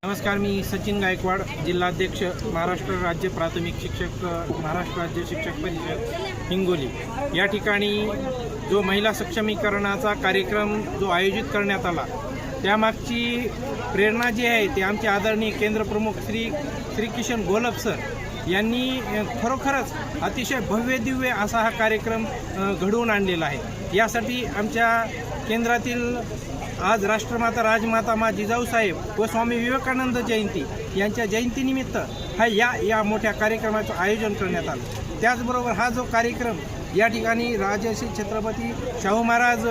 नमस्कार, मी सचिन गायकवाड, जिल्हाध्यक्ष महाराष्ट्र राज्य प्राथमिक शिक्षक महाराष्ट्र राज्य शिक्षक परिषद हिंगोली। या ठिकाणी जो महिला सक्षमीकरणाचा कार्यक्रम जो आयोजित करण्यात आला त्यामागची प्रेरणा जी आहे ते आमचे आदरणीय केंद्रप्रमुख श्री किशन गोलब सर यांनी खरोखरच अतिशय भव्य दिव्य असा हा कार्यक्रम घडवून आणलेला आहे। यासाठी आमच्या केंद्रातील आज राष्ट्रमाता राजमाता मा जिजाऊसाहेब व स्वामी विवेकानंद जयंती यांच्या जयंतीनिमित्त या मोठ्या कार्यक्रमाचं आयोजन करण्यात आलं। त्याचबरोबर हा जो कार्यक्रम या ठिकाणी राजर्षी छत्रपती शाहू महाराज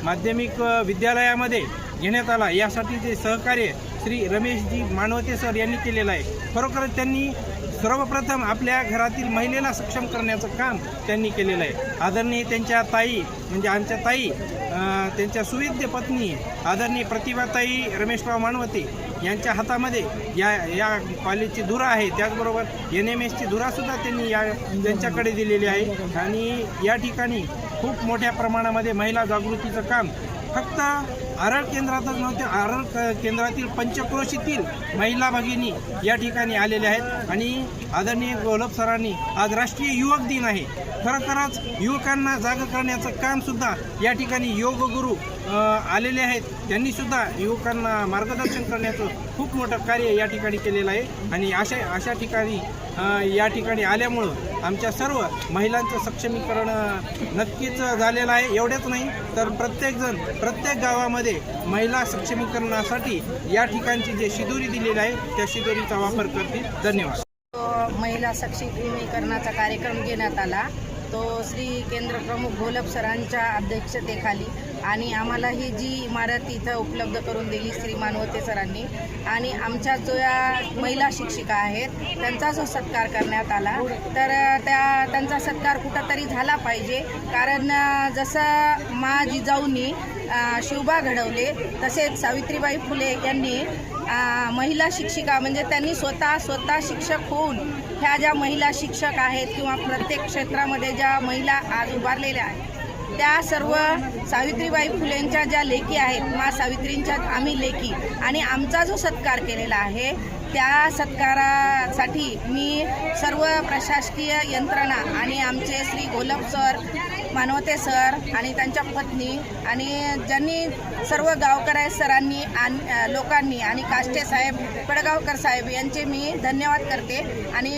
माध्यमिक विद्यालयामध्ये घेण्यात आला, यासाठी जे सहकार्य श्री रमेशजी मानवते सर यांनी केलेलं आहे। खरोखरच त्यांनी सर्वप्रथम आपल्या घरातील महिलेला सक्षम करण्याचं काम त्यांनी केलेलं आहे। आदरणीय त्यांच्या ताई म्हणजे आमच्या ताई त्यांच्या सुविद्य पत्नी आदरणीय प्रतिभाताई रमेशराव मानवते यांच्या हातामध्ये या कॉलेजची धुरा आहे। त्याचबरोबर NMSची धुरासुद्धा त्यांनी त्यांच्याकडे दिलेली आहे। आणि या ठिकाणी खूप मोठ्या प्रमाणामध्ये महिला जागृतीचं काम फक्त आरळ केंद्रातच नव्हते, आरळ केंद्रातील पंचक्रोशीतील महिला भगिनी या ठिकाणी आलेल्या आहेत। आणि आदरणीय गोलब सरांनी आज राष्ट्रीय युवक दिन आहे, खरोखरच युवकांना जाग करण्याचं कामसुद्धा या ठिकाणी योग गुरु आलेले आहेत। त्यांनीसुद्धा युवकांना मार्गदर्शन करण्याचं खूप मोठं कार्य या ठिकाणी केलेलं आहे। आणि अशा ठिकाणी या ठिकाणी आल्यामुळं आमच्या सर्व महिलांचं सक्षमीकरण नक्कीच झालेलं आहे। एवढेच नाही तर प्रत्येक गावामध्ये महिला सक्षमीकरणासाठी या ठिकाणची जे शिदोरी दिलेली आहे त्या शिदोरीचा वापर करतील। धन्यवाद। महिला सक्षमीकरणाचा कार्यक्रम घेण्यात आला तो श्री केंद्रप्रमुख गोलब सरांच्या अध्यक्षतेखाली, आणि आम्हाला ही जी इमारत इथं उपलब्ध करून दिली श्री मानवते सरांनी, आणि आमच्या जो या महिला शिक्षिका आहेत त्यांचा जो सत्कार करण्यात आला तर त्यांचा सत्कार कुठंतरी झाला पाहिजे। कारण जसं मा जिजाऊंनी शिवबा घडवले तसेच सावित्रीबाई फुले यांनी महिला शिक्षिका म्हणजे त्यांनी स्वतः शिक्षक होऊन ह्या ज्या महिला शिक्षक आहेत किंवा प्रत्येक क्षेत्रामध्ये ज्या महिला आज उभारलेल्या आहेत त्या सर्व सावित्रीबाई फुलेंच्या ज्या लेकी आहेत मा सावित्रींच्या आम्ही लेकी, आणि आमचा जो सत्कार केलेला आहे त्या सत्कारासाठी मी सर्व प्रशासकीय यंत्रणा आणि आमचे श्री गोलब सर मानवते सर आणि त्यांच्या पत्नी आणि ज्यांनी सर्व गावकरी सरांनी आणि लोकांनी आणि काष्टे साहेब पडगावकर साहेब यांचे मी धन्यवाद करते। आणि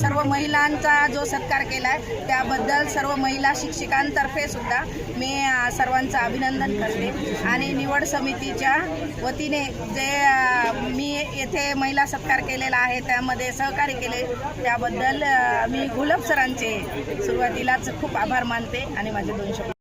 सर्व महिलांचा जो सत्कार केला आहे त्याबद्दल सर्व महिला शिक्षिकांतर्फे सुद्धा मी सर्वांचं अभिनंदन करते। आणि निवड समितीच्या वतीने जे मी येथे महिला सत्कार केलेला आहे त्यामध्ये सहकार्य केले त्याबद्दल मी गोलब सरांचे सुरुवातीलाच खूप आभार मानते आणि माझे 2 शब्द